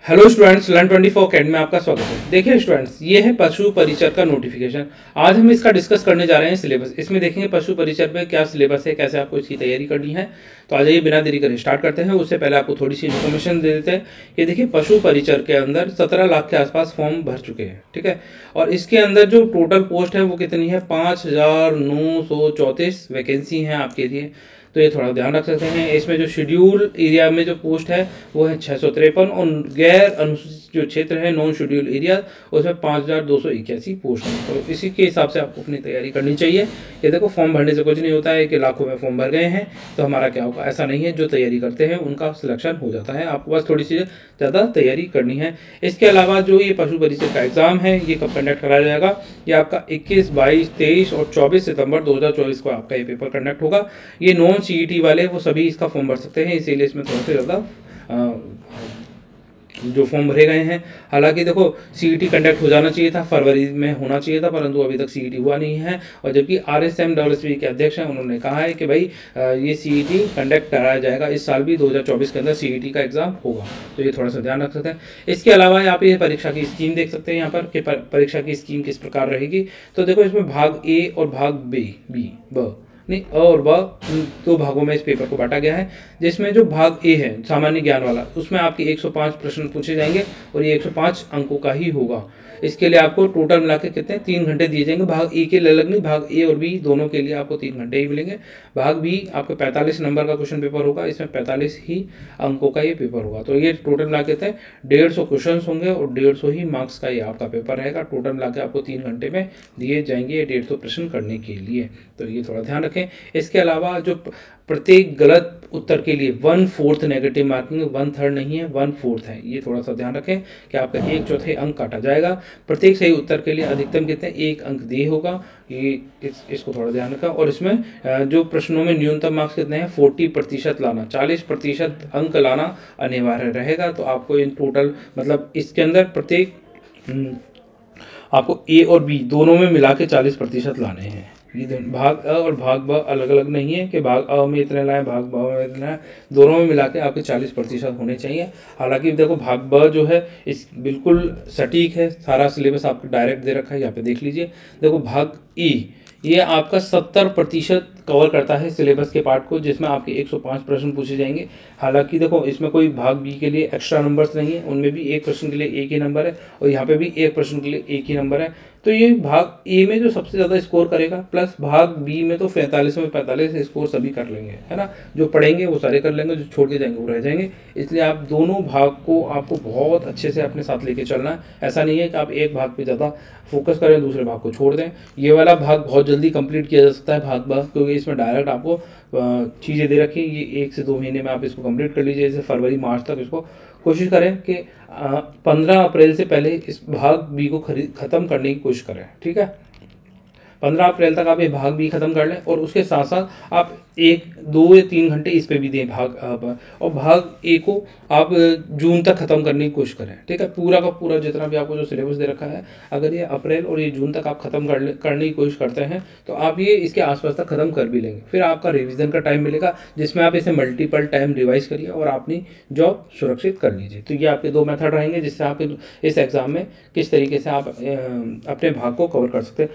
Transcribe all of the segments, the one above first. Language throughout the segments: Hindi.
हेलो स्टूडेंट्स, लर्न 24 अकेडमी में आपका स्वागत है। देखिए स्टूडेंट्स, ये है पशु परिचर का नोटिफिकेशन। आज हम इसका डिस्कस करने जा रहे हैं सिलेबस। इसमें देखेंगे पशु परिचर में क्या सिलेबस है, कैसे आपको इसकी तैयारी करनी है। तो आ जाइए, बिना देरी करे स्टार्ट करते हैं। उससे पहले आपको थोड़ी सी इन्फॉर्मेशन दे देते हैं कि देखिए पशु परिचर के अंदर 17 लाख के आसपास फॉर्म भर चुके हैं, ठीक है। और इसके अंदर जो टोटल पोस्ट है वो कितनी है, 5,934 वैकेंसी हैं आपके लिए। तो ये थोड़ा ध्यान रख सकते हैं। इसमें जो शेड्यूल एरिया में जो पोस्ट है वो है 653 और गैर अनुसूचित जो क्षेत्र है नॉन शेड्यूल एरिया उसमें 5,281 पोस्ट है। तो इसी के हिसाब से आपको अपनी तैयारी करनी चाहिए। ये देखो, फॉर्म भरने से कुछ नहीं होता है कि लाखों में फॉर्म भर गए हैं तो हमारा क्या होगा, ऐसा नहीं है। जो तैयारी करते हैं उनका सिलेक्शन हो जाता है। आपको बस थोड़ी सी ज़्यादा तैयारी करनी है। इसके अलावा जो ये पशु परिचय का एग्जाम है ये कब कंडक्ट कराया जाएगा, ये आपका 21, 22, 23 और 24 सितंबर 2024 को आपका ये पेपर कंडक्ट होगा। ये नॉन सीईटी वाले वो सभी इसका फॉर्म भर सकते हैं, इसीलिए इसमें थोड़ा सा ज़्यादा जो फॉर्म भरे गए हैं। हालांकि देखो, सीईटी कंडक्ट हो जाना चाहिए था, फरवरी में होना चाहिए था, परंतु अभी तक सीईटी हुआ नहीं है। और जबकि RSMSSB के अध्यक्ष हैं, उन्होंने कहा है कि भाई ये सीईटी कंडक्ट कराया जाएगा इस साल भी, 2024 के अंदर सीईटी का एग्जाम होगा। तो ये थोड़ा सा ध्यान रख सकते हैं। इसके अलावा आप ये परीक्षा की स्कीम देख सकते हैं यहाँ पर कि परीक्षा की स्कीम किस प्रकार रहेगी। तो देखो, इसमें भाग ए और भाग बी नहीं और ब दो भागों में इस पेपर को बांटा गया है। जिसमें जो भाग ए है सामान्य ज्ञान वाला, उसमें आपके 105 प्रश्न पूछे जाएंगे और ये 105 अंकों का ही होगा। इसके लिए आपको टोटल मिला के कितने 3 घंटे दिए जाएंगे। भाग ए के लिए अलग नहीं, भाग ए और बी दोनों के लिए आपको 3 घंटे ही मिलेंगे। भाग बी आपको 45 नंबर का क्वेश्चन पेपर होगा, इसमें 45 ही अंकों का ये पेपर होगा। तो ये टोटल मिला के 150 क्वेश्चन होंगे और 150 ही मार्क्स का ये आपका पेपर रहेगा। टोटल मिला के आपको 3 घंटे में दिए जाएंगे 150 प्रश्न करने के लिए। तो ये थोड़ा ध्यान रखें। इसके अलावा जो प्रत्येक गलत उत्तर के लिए 1/4 नेगेटिव मार्किंग, 1/3 नहीं है, 1/4 है। ये थोड़ा सा ध्यान रखें कि आपका 1/4 अंक काटा जाएगा। प्रत्येक सही उत्तर के लिए अधिकतम कितने 1 अंक दिए होगा। ये इसको थोड़ा ध्यान रखा। और इसमें जो प्रश्नों में न्यूनतम मार्क्स कितने हैं, 40% लाना, 40% अंक लाना अनिवार्य रहेगा। तो आपको इन टोटल मतलब इसके अंदर प्रत्येक आपको ए और बी दोनों में मिला के 40% लाने हैं। ये भाग अ और भाग ब अलग अलग नहीं है कि भाग अ में इतने लाए, भाग ब में इतने लाए, दोनों में मिला के आपके 40% होने चाहिए। हालांकि देखो, भाग ब जो है इस बिल्कुल सटीक है, सारा सिलेबस आपको डायरेक्ट दे रखा है, यहाँ पे देख लीजिए। देखो, भाग ई ये आपका 70% कवर करता है सिलेबस के पार्ट को, जिसमें आपके 105 प्रश्न पूछे जाएंगे। हालांकि देखो, इसमें कोई भाग बी के लिए एक्स्ट्रा नंबर्स नहीं है, उनमें भी एक प्रश्न के लिए एक ही नंबर है और यहाँ पे भी एक प्रश्न के लिए एक ही नंबर है। तो ये भाग ए में जो सबसे ज़्यादा स्कोर करेगा, प्लस भाग बी में तो 45 में 45 स्कोर सभी कर लेंगे, है ना। जो पढ़ेंगे वो सारे कर लेंगे, जो छोड़ के जाएंगे वो रह जाएंगे। इसलिए आप दोनों भाग को आपको बहुत अच्छे से अपने साथ लेके चलना है। ऐसा नहीं है कि आप एक भाग पे ज़्यादा फोकस करें, दूसरे भाग को छोड़ दें। ये वाला भाग बहुत जल्दी कंप्लीट किया जा सकता है भाग ब, क्योंकि इसमें डायरेक्ट आपको चीज़ें दे रखी। ये 1 से 2 महीने में आप इसको कंप्लीट कर लीजिए। जैसे फरवरी मार्च तक इसको कोशिश करें कि 15 अप्रैल से पहले इस भाग बी को ख़त्म करने की कोशिश करें, ठीक है। 15 अप्रैल तक आप ये भाग बी खत्म कर लें और उसके साथ साथ आप 1, 2 या 3 घंटे इस पे भी दें भाग और भाग ए को आप जून तक ख़त्म करने की कोशिश करें, ठीक है। पूरा का पूरा जितना भी आपको जो सिलेबस दे रखा है, अगर ये अप्रैल और ये जून तक आप ख़त्म करने की कोशिश करते हैं तो आप ये इसके आसपास तक ख़त्म कर भी लेंगे। फिर आपका रिवीजन का टाइम मिलेगा, जिसमें आप इसे मल्टीपल टाइम रिवाइज करिए और अपनी जॉब सुरक्षित कर लीजिए। तो ये आपके 2 मेथड रहेंगे जिससे आप इस एग्ज़ाम में किस तरीके से आप अपने भाग को कवर कर सकते हैं।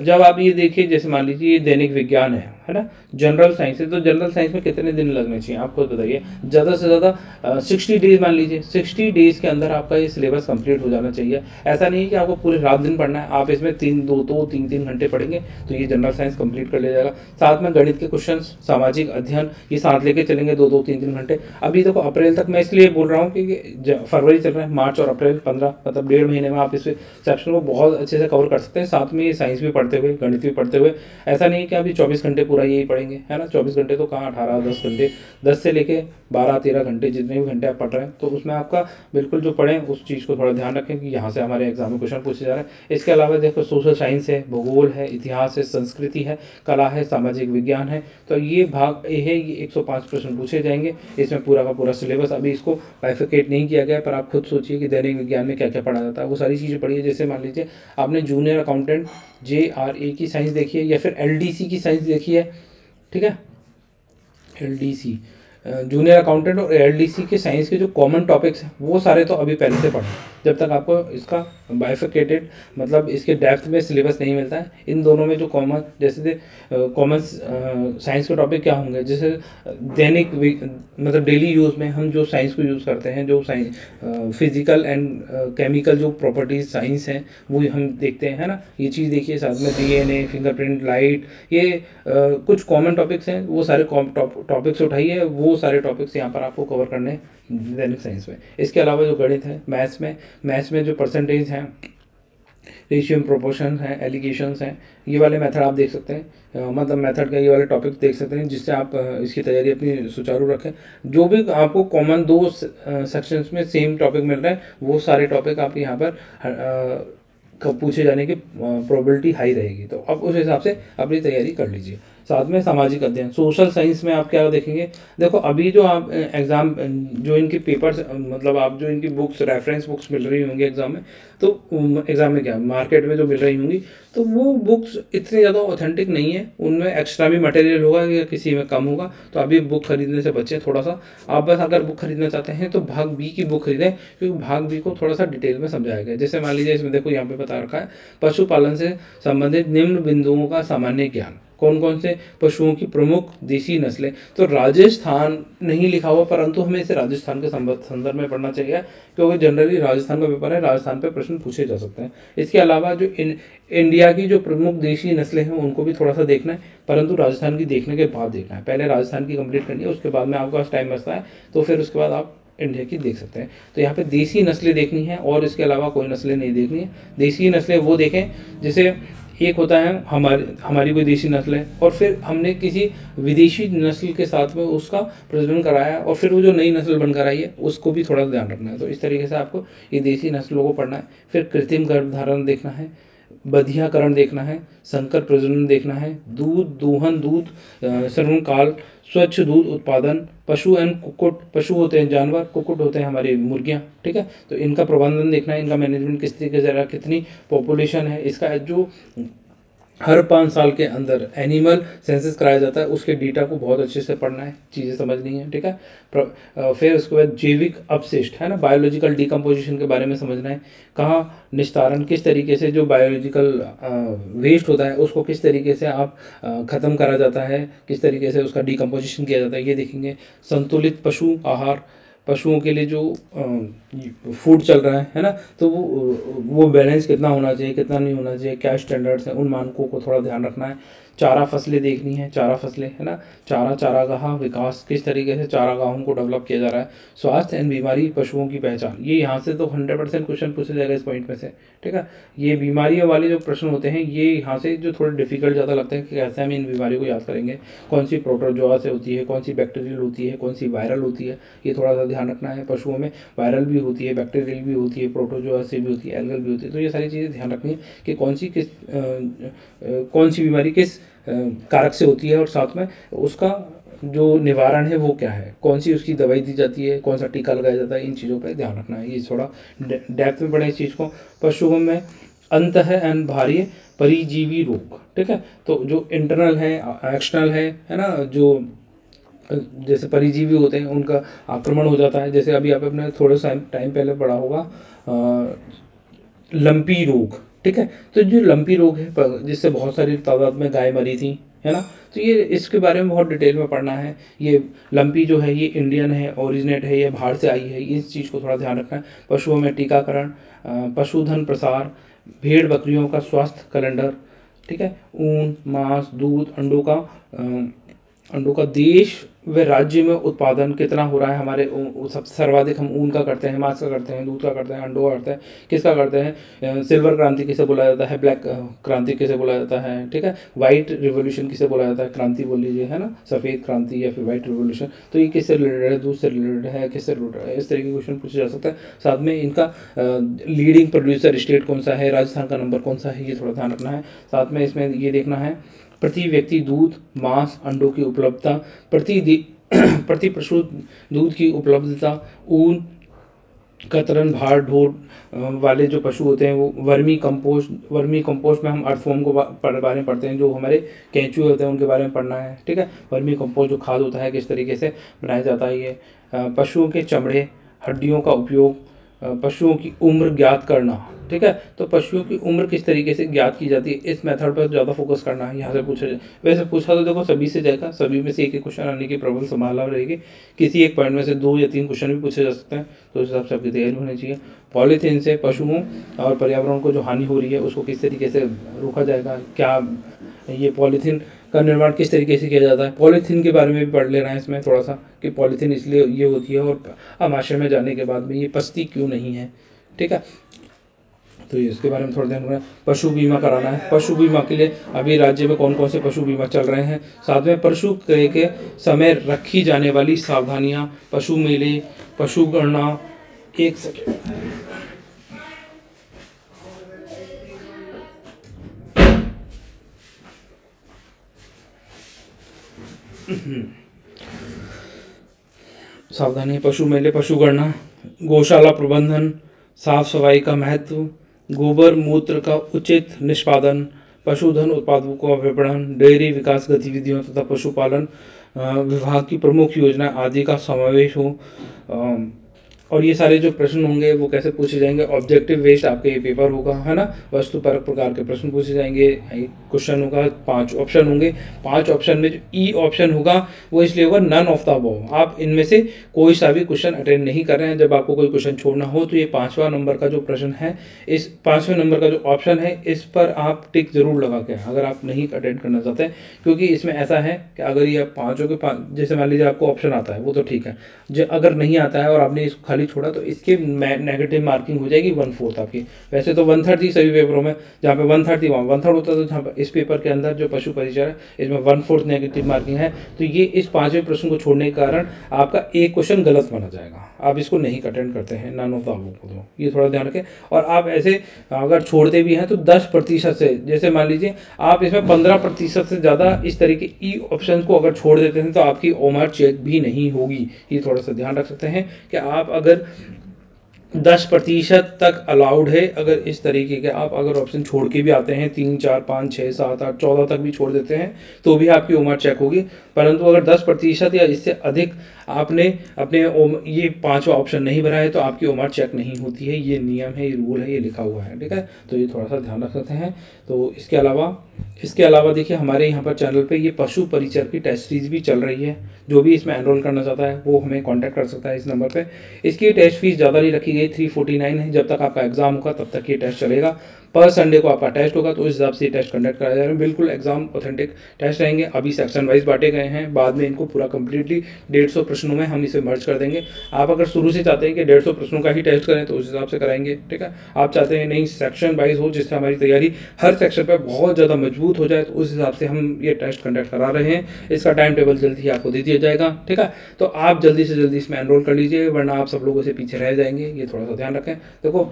जब आप ये देखिए, जैसे मान लीजिए ये दैनिक विज्ञान है ना, जनरल साइंस है, तो जनरल साइंस में कितने दिन लगने चाहिए आप खुद बताइए। ज़्यादा से ज़्यादा 60 डेज मान लीजिए। 60 डेज के अंदर आपका ये सिलेबस कंप्लीट हो जाना चाहिए। ऐसा नहीं है कि आपको पूरे रात दिन पढ़ना है, आप इसमें 3 घंटे पढ़ेंगे तो ये जनरल साइंस कंप्लीट कर लिया जाएगा। साथ में गणित के क्वेश्चन, सामाजिक अध्ययन, ये साथ लेके चलेंगे 2-2, 3-3 घंटे। अभी देखो, अप्रैल तक मैं इसलिए बोल रहा हूँ कि फरवरी चल रहा है, मार्च और अप्रैल 15 मतलब 1.5 महीने में आप इस सेक्शन को बहुत अच्छे से कवर कर सकते हैं। साथ में साइंस भी पढ़ते हुए, गणित भी पढ़ते हुए। ऐसा नहीं कि अभी 24 घंटे पूरा यही पढ़ेंगे, है ना। 24 घंटे तो कहाँ, 18, 10 घंटे, 10 से लेके 12-13 घंटे जितने भी घंटे आप पढ़ रहे हैं, तो उसमें आपका बिल्कुल जो पढ़ें उस चीज़ को थोड़ा ध्यान रखें कि यहाँ से हमारे एग्जाम में क्वेश्चन पूछे जा रहे हैं। इसके अलावा देखो, सोशल साइंस है, भूगोल है, इतिहास है, संस्कृति है, कला है, सामाजिक विज्ञान है। तो ये भाग ए है, ये 105 प्रश्न पूछे जाएंगे। इसमें पूरा का पूरा सिलेबस अभी इसको बाइफिकेट नहीं किया गया, पर आप खुद सोचिए कि दैनिक विज्ञान में क्या क्या पढ़ा जाता है, वो सारी चीज़ें पढ़िए। जैसे मान लीजिए आपने जूनियर अकाउंटेंट JRA की साइंस देखी है या फिर LDC की साइंस देखी है, ठीक है। LDC जूनियर अकाउंटेंट और एलडीसी के साइंस के जो कॉमन टॉपिक्स हैं वो सारे तो अभी पहले से पढ़ें, जब तक आपको इसका बाइफिकेटेड मतलब इसके डेप्थ में सिलेबस नहीं मिलता है। इन दोनों में जो कॉमन जैसे कॉमन साइंस के टॉपिक क्या होंगे, जैसे दैनिक मतलब डेली यूज़ में हम जो साइंस को यूज़ करते हैं, जो साइंस फिजिकल एंड केमिकल जो प्रॉपर्टीज साइंस हैं वो हम देखते हैं, है ना। ये चीज़ देखिए, साथ में डीएनए, फिंगरप्रिंट, लाइट, ये कुछ कॉमन टॉपिक्स हैं, वो सारे टॉपिक्स उठाइए, वो सारे टॉपिक्स यहाँ पर आपको कवर करने हैं दैनिक साइंस में। इसके अलावा जो गणित है, मैथ्स में जो परसेंटेज हैं, रेशियो प्रोपोर्शन है, एलिगेशंस हैं, ये वाले मेथड आप देख सकते हैं, मतलब मेथड का ये वाले टॉपिक देख सकते हैं, जिससे आप इसकी तैयारी अपनी सुचारू रखें। जो भी आपको कॉमन 2 सेक्शंस में सेम टॉपिक मिल रहा है, वो सारे टॉपिक आप यहाँ पर पूछे जाने की प्रोबेबिलिटी हाई रहेगी, तो आप उस हिसाब से अपनी तैयारी कर लीजिए। साथ में सामाजिक अध्ययन, सोशल साइंस में आप क्या देखेंगे, देखो अभी जो आप एग्ज़ाम जो इनके पेपर्स मतलब आप जो इनकी बुक्स रेफरेंस बुक्स मिल रही होंगी एग्ज़ाम में, तो एग्ज़ाम में क्या मार्केट में जो मिल रही होंगी, तो वो बुक्स इतनी ज़्यादा ऑथेंटिक नहीं है, उनमें एक्स्ट्रा भी मटेरियल होगा या किसी में कम होगा, तो अभी बुक खरीदने से बचें थोड़ा सा। आप बस अगर बुक खरीदना चाहते हैं तो भाग बी की बुक खरीदें, क्योंकि भाग बी को थोड़ा सा डिटेल में समझाया गया है। जैसे मान लीजिए इसमें देखो यहाँ पे बता रखा है, पशुपालन से संबंधित निम्न बिंदुओं का सामान्य ज्ञान, कौन कौन से पशुओं की प्रमुख देसी नस्लें, तो राजस्थान नहीं लिखा हुआ, परंतु हमें इसे राजस्थान के संदर्भ में पढ़ना चाहिए, क्योंकि जनरली राजस्थान का पेपर है, राजस्थान पे प्रश्न पूछे जा सकते हैं। इसके अलावा जो इंडिया की जो प्रमुख देशी नस्लें हैं उनको भी थोड़ा सा देखना है, परंतु राजस्थान की देखने के बाद देखना है, पहले राजस्थान की कंप्लीट करनी है, उसके बाद में आपके पास टाइम बचता है तो फिर उसके बाद आप इंडिया की देख सकते हैं। तो यहाँ पे देसी नस्लें देखनी है और इसके अलावा कोई नस्लें नहीं देखनी है। देसी नस्लें वो देखें जैसे एक होता है हमारी कोई देसी नस्ल है और फिर हमने किसी विदेशी नस्ल के साथ में उसका प्रजनन कराया और फिर वो जो नई नस्ल बनकर आई है उसको भी थोड़ा ध्यान रखना है। तो इस तरीके से आपको ये देसी नस्लों को पढ़ना है। फिर कृत्रिम गर्भधारण देखना है, बधियाकरण देखना है, संकर प्रजनन देखना है, दूध दोहन, दूध श्रवण काल, स्वच्छ दूध उत्पादन, पशु एंड कुक्कुट, पशु होते हैं जानवर, कुक्कुट होते हैं हमारी मुर्गियां, ठीक है। तो इनका प्रबंधन देखना है, इनका मैनेजमेंट किस तरीके से, कितनी पॉपुलेशन है, इसका जो हर 5 साल के अंदर एनिमल सेंसस कराया जाता है, उसके डेटा को बहुत अच्छे से पढ़ना है, चीज़ें समझनी है, ठीक है। फिर उसके बाद जैविक अपशिष्ट है ना, बायोलॉजिकल डिकम्पोजिशन के बारे में समझना है, कहाँ निस्तारण, किस तरीके से जो बायोलॉजिकल वेस्ट होता है उसको किस तरीके से आप ख़त्म करा जाता है, किस तरीके से उसका डिकम्पोजिशन किया जाता है, ये देखेंगे। संतुलित पशु आहार, पशुओं के लिए जो फूड चल रहा है ना, तो वो बैलेंस कितना होना चाहिए, कितना नहीं होना चाहिए, क्या स्टैंडर्ड्स हैं, उन मानकों को थोड़ा ध्यान रखना है। चारा फसलें देखनी है, चारा फसलें है ना, चारागाह विकास, किस तरीके से चारागाहों को डेवलप किया जा रहा है। स्वास्थ्य एंड बीमारी, पशुओं की पहचान, ये यहाँ से तो 100% क्वेश्चन पूछा जाएगा इस पॉइंट में से, ठीक है। ये बीमारियों वाले जो प्रश्न होते हैं ये यहाँ से जो थोड़े डिफिकल्ट ज़्यादा लगते हैं कि कैसे हम इन बीमारियों को याद करेंगे, कौन सी प्रोटोजोआ से होती है, कौन सी बैक्टीरियल होती है, कौन सी वायरल होती है, ये थोड़ा सा ध्यान रखना है। पशुओं में वायरल भी होती है, बैक्टीरियल भी होती है, प्रोटोजोआ से भी होती है, एल्गल भी होती है, तो ये सारी चीज़ें ध्यान रखनी है कि कौन सी बीमारी किस कारक से होती है और साथ में उसका जो निवारण है वो क्या है, कौन सी उसकी दवाई दी जाती है, कौन सा टीका लगाया जाता है, इन चीज़ों पर ध्यान रखना है। ये थोड़ा डेप्थ में पढ़े इस चीज़ को। पशुओं में अंतः एंड बाह्य परिजीवी रोग, ठीक है। तो जो इंटरनल है, एक्सटर्नल है ना, जो जैसे परिजीवी होते हैं उनका आक्रमण हो जाता है। जैसे अभी आप अपने थोड़े टाइम पहले पढ़ा होगा लंपी रोग, ठीक है। तो जो लंपी रोग है जिससे बहुत सारी तादाद में गाय मरी थी, है ना, तो ये इसके बारे में बहुत डिटेल में पढ़ना है। ये लंपी जो है ये इंडियन है, ओरिजिनेट है, ये बाहर से आई है, इस चीज़ को थोड़ा ध्यान रखना है। पशुओं में टीकाकरण, पशुधन प्रसार, भेड़ बकरियों का स्वास्थ्य कैलेंडर, ठीक है। ऊन, मांस, दूध, अंडों का देश व राज्य में उत्पादन कितना हो रहा है हमारे, सबसे सर्वाधिक हम ऊन का करते हैं, मांस का करते हैं, दूध का करते हैं, अंडों का करते हैं, किसका करते हैं, सिल्वर क्रांति किसे बोला जाता है, ब्लैक क्रांति किसे बोला जाता है, ठीक है। वाइट रिवोल्यूशन किसे बोला जाता है, क्रांति बोल लीजिए, है ना, सफ़ेद क्रांति या फिर वाइट रिवोल्यूशन, तो ये किससे रिलेटेड है, दूध से रिलेटेड है, किससे रिलेटेड है, इस तरह के क्वेश्चन पूछा जा सकता है। साथ में इनका लीडिंग प्रोड्यूसर स्टेट कौन सा है, राजस्थान का नंबर कौन सा है, ये थोड़ा ध्यान रखना है। साथ में इसमें ये देखना है प्रति व्यक्ति दूध, मांस, अंडों की उपलब्धता, प्रति पशु दूध की उपलब्धता, ऊन, कतरन भार ढोर वाले जो पशु होते हैं वो वर्मी कंपोस्ट में हम अर्थ फॉर्म को बारे में पढ़ते हैं, जो हमारे केंचुए होते हैं उनके बारे में पढ़ना है, ठीक है। वर्मी कंपोस्ट जो खाद होता है किस तरीके से बनाया जाता है ये। पशुओं के चमड़े, हड्डियों का उपयोग, पशुओं की उम्र ज्ञात करना, ठीक है। तो पशुओं की उम्र किस तरीके से ज्ञात की जाती है, इस मेथड पर ज़्यादा फोकस करना है, यहाँ से पूछा जाए। वैसे पूछा तो देखो सभी से जाएगा, सभी में से एक एक क्वेश्चन आने की प्रबल संभावना रहेगी। किसी एक पॉइंट में से 2 या 3 क्वेश्चन भी पूछे जा सकते हैं, तो उस हिसाब से आपकी तैयारी होनी चाहिए। पॉलीथीन से पशुओं और पर्यावरण को जो हानि हो रही है उसको किस तरीके से रोका जाएगा, क्या ये पॉलीथीन का निर्माण किस तरीके से किया जाता है, पॉलीथीन के बारे में भी पढ़ लेना है इसमें थोड़ा सा, कि पॉलीथीन इसलिए ये होती है और आमाशय में जाने के बाद में ये पचती क्यों नहीं है, ठीक है। तो इसके बारे में थोड़ा ध्यान रखना है। पशु बीमा कराना है, पशु बीमा के लिए अभी राज्य में कौन कौन से पशु बीमा चल रहे हैं। साथ में पशु क्रय के समय रखी जाने वाली सावधानियां, पशु मेले, पशु गणना। एक सेकेंड, सावधानी, पशु मेले, पशु गणना, गौशाला प्रबंधन, साफ सफाई का महत्व, गोबर मूत्र का उचित निष्पादन, पशुधन उत्पादों का विपणन, डेयरी विकास गतिविधियों तथा पशुपालन विभाग की प्रमुख योजना आदि का समावेश हो। और ये सारे जो प्रश्न होंगे वो कैसे पूछे जाएंगे, ऑब्जेक्टिव बेस्ड आपके ये पेपर होगा, है ना। वस्तुपरक प्रकार के प्रश्न पूछे जाएंगे, क्वेश्चन होगा, 5 ऑप्शन होंगे। 5 ऑप्शन में जो ई ऑप्शन होगा वो इसलिए होगा नन ऑफ द अबव, आप इनमें से कोई सा भी क्वेश्चन अटेंड नहीं कर रहे हैं। जब आपको कोई क्वेश्चन छोड़ना हो तो ये 5वां नंबर का जो प्रश्न है, इस 5वें नंबर का जो ऑप्शन है इस पर आप टिक जरूर लगा के, अगर आप नहीं अटेंड करना चाहते हैं। क्योंकि इसमें ऐसा है कि अगर ये पाँचों के पाँच, जैसे मान लीजिए आपको ऑप्शन आता है वो तो ठीक है, जो अगर नहीं आता है और आपने इसको खाली छोड़ा तो इसके नेगेटिव मार्किंग हो जाएगी 1/4 आपकी। वैसे तो 1/3 थी सभी पेपरों में, जहाँ पे 1/3 थी वहाँ 1/3 होता था, जहाँ पर इस पेपर के अंदर जो पशु परिचय है इसमें 1/4 नेगेटिव मार्किंग है। तो ये इस 5वें प्रश्न को छोड़ने के कारण आपका एक क्वेश्चन गलत माना जाएगा, आप इसको नहीं अटेंड करते हैं नन ऑफ द अबव को, तो ये थोड़ा ध्यान रखें। और आप ऐसे अगर छोड़ते भी हैं तो 10% से, जैसे मान लीजिए आप इसमें 15% से ज़्यादा इस तरीके ई ऑप्शन को अगर छोड़ देते हैं तो आपकी ओमार चेक भी नहीं होगी। ये थोड़ा सा ध्यान रख सकते हैं कि आप अगर 10% तक अलाउड है, अगर इस तरीके के आप अगर ऑप्शन छोड़ के भी आते हैं, 3, 4, 5, 6, 7, 8, 14 तक भी छोड़ देते हैं तो भी आपकी उम्र चेक होगी। परंतु अगर 10% या इससे अधिक आपने अपने ये 5वां ऑप्शन नहीं भरा है तो आपकी उम्र चेक नहीं होती है। ये नियम है, ये रूल है, ये लिखा हुआ है, ठीक है। तो ये थोड़ा सा ध्यान रख सकते हैं। तो इसके अलावा देखिए हमारे यहाँ पर चैनल पे ये पशु परिचर की टेस्ट सीरीज भी चल रही है। जो भी इसमें एनरोल करना चाहता है वो हमें कांटेक्ट कर सकता है इस नंबर पे। इसकी टेस्ट फीस ज़्यादा नहीं रखी गई, 349 है। जब तक आपका एग्जाम होगा तब तक ये टेस्ट चलेगा। पर संडे को आपका टेस्ट होगा तो उस हिसाब से ये टेस्ट कंडक्ट कराया जाएगा। बिल्कुल एग्जाम ऑथेंटिक टेस्ट रहेंगे। अभी सेक्शन वाइज बांटे गए हैं, बाद में इनको पूरा कंप्लीटली 150 प्रश्नों में हम इसे मर्ज कर देंगे। आप अगर शुरू से चाहते हैं कि 150 प्रश्नों का ही टेस्ट करें तो उस हिसाब से कराएंगे, ठीक है। आप चाहते हैं नहीं सेक्शन वाइज हो जिससे हमारी तैयारी हर सेक्शन पर बहुत ज़्यादा मजबूत हो जाए, तो उस हिसाब से हम ये टेस्ट कंडक्ट करा रहे हैं। इसका टाइम टेबल जल्दी ही आपको दे दिया जाएगा, ठीक है। तो आप जल्दी से जल्दी इसमें एनरोल कर लीजिए, वरना आप सब लोगों से पीछे रह जाएंगे। ये थोड़ा सा ध्यान रखें। देखो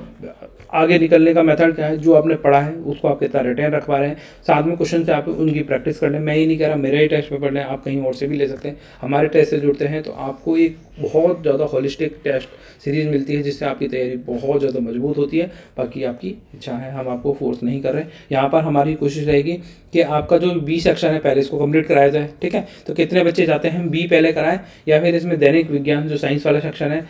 आगे निकलने का मेथड क्या है, जो आपने पढ़ा है उसको आप कितना रिटेन रख पा रहे हैं, साथ में क्वेश्चन से आप उनकी प्रैक्टिस कर लें। मैं ये नहीं कह रहा मेरा ही टेस्ट पेपर लें, आप कहीं और से भी ले सकते हैं। हमारे टेस्ट से जुड़ते हैं तो आपको एक बहुत ज़्यादा होलिस्टिक टेस्ट सीरीज मिलती है जिससे आपकी तैयारी बहुत ज़्यादा मजबूत होती है। बाकी आपकी इच्छा है, हम आपको फोर्स नहीं कर रहे। यहाँ पर हमारी कोशिश रहेगी कि आपका जो बी सेक्शन है पहले इसको कंप्लीट कराया जाए, ठीक है। तो कितने बच्चे चाहते हैं बी पहले कराएं, या फिर इसमें दैनिक विज्ञान जो साइंस वाला सेक्शन है,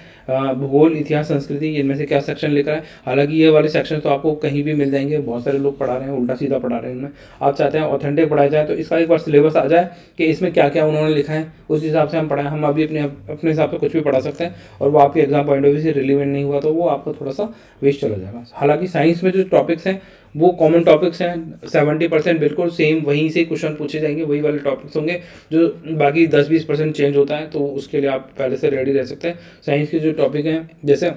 भूगोल, इतिहास, संस्कृति, इनमें से क्या सेक्शन लेकर आए। हालांकि ये वाले सेक्शन तो आपको कहीं भी मिल जाएंगे, बहुत सारे लोग पढ़ा रहे हैं, उल्टा सीधा पढ़ा रहे हैं इनमें। आप चाहते हैं ऑथेंटिक पढ़ाया जाए तो इसका एक बार सिलेबस आ जाए कि इसमें क्या क्या उन्होंने लिखा है, उस हिसाब से हम पढ़ाएं। हम अभी अपने हिसाब से कुछ भी पढ़ा सकते हैं और वो आपके एग्जाम पॉइंट ऑफ व्यू से रिलेवेंट नहीं हुआ तो वो आपका थोड़ा सा वेस्ट चला जाएगा। हालांकि साइंस में जो टॉपिक्स हैं वो कॉमन टॉपिक्स हैं, 70% बिल्कुल सेम वहीं से क्वेश्चन पूछे जाएंगे, वही वाले टॉपिक्स होंगे। जो बाकी 10-20% चेंज होता है तो उसके लिए आप पहले से रेडी रह सकते हैं। साइंस के जो टॉपिक हैं जैसे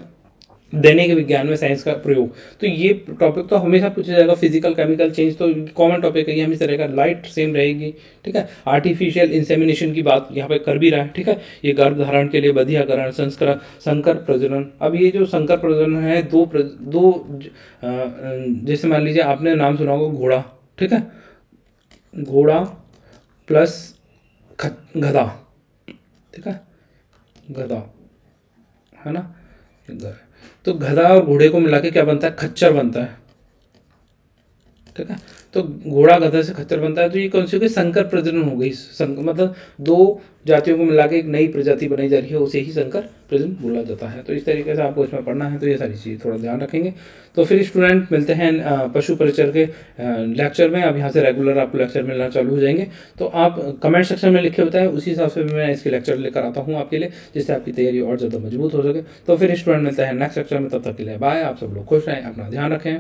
दैनिक विज्ञान में साइंस का प्रयोग, तो ये टॉपिक तो हमेशा पूछा जाएगा। फिजिकल केमिकल चेंज तो कॉमन टॉपिक है, ये हमेशा रहेगा। लाइट सेम रहेगी, ठीक है। आर्टिफिशियल इंसेमिनेशन की बात यहाँ पे कर भी रहा है, ठीक है। ये गर्भ धारण के लिए बधियाकरण, संकर प्रजनन। अब ये जो संकर प्रजनन है, दो जैसे मान लीजिए आपने नाम सुना होगा घोड़ा, ठीक है। घोड़ा प्लस गधा, ठीक है, गधा, है ना। तो गधा और घोड़े को मिला के क्या बनता है, खच्चर बनता है। ठीक है, तो घोड़ा गधा से खच्चर बनता है। तो ये कौन सी हो गई, संकर प्रजनन हो गई। मतलब दो जातियों को मिला के एक नई प्रजाति बनाई जा रही है, उसे ही संकर प्रजनन बोला जाता है। तो इस तरीके से आपको इसमें पढ़ना है, तो ये सारी चीज़ें थोड़ा ध्यान रखेंगे। तो फिर स्टूडेंट मिलते हैं पशु परिचर के लेक्चर में। अब यहाँ से रेगुलर आपको लेक्चर मिलना चालू हो जाएंगे। तो आप कमेंट सेक्शन में लिखे बताएं, उसी हिसाब से मैं इसके लेक्चर लेकर आता हूँ आपके लिए, जिससे आपकी तैयारी और ज़्यादा मजबूत हो सके। तो फिर स्टूडेंट मिलता है नेक्स्ट लेक्चर में, तब तक के लिए बाय। आप सब लोग खुश रहें, अपना ध्यान रखें।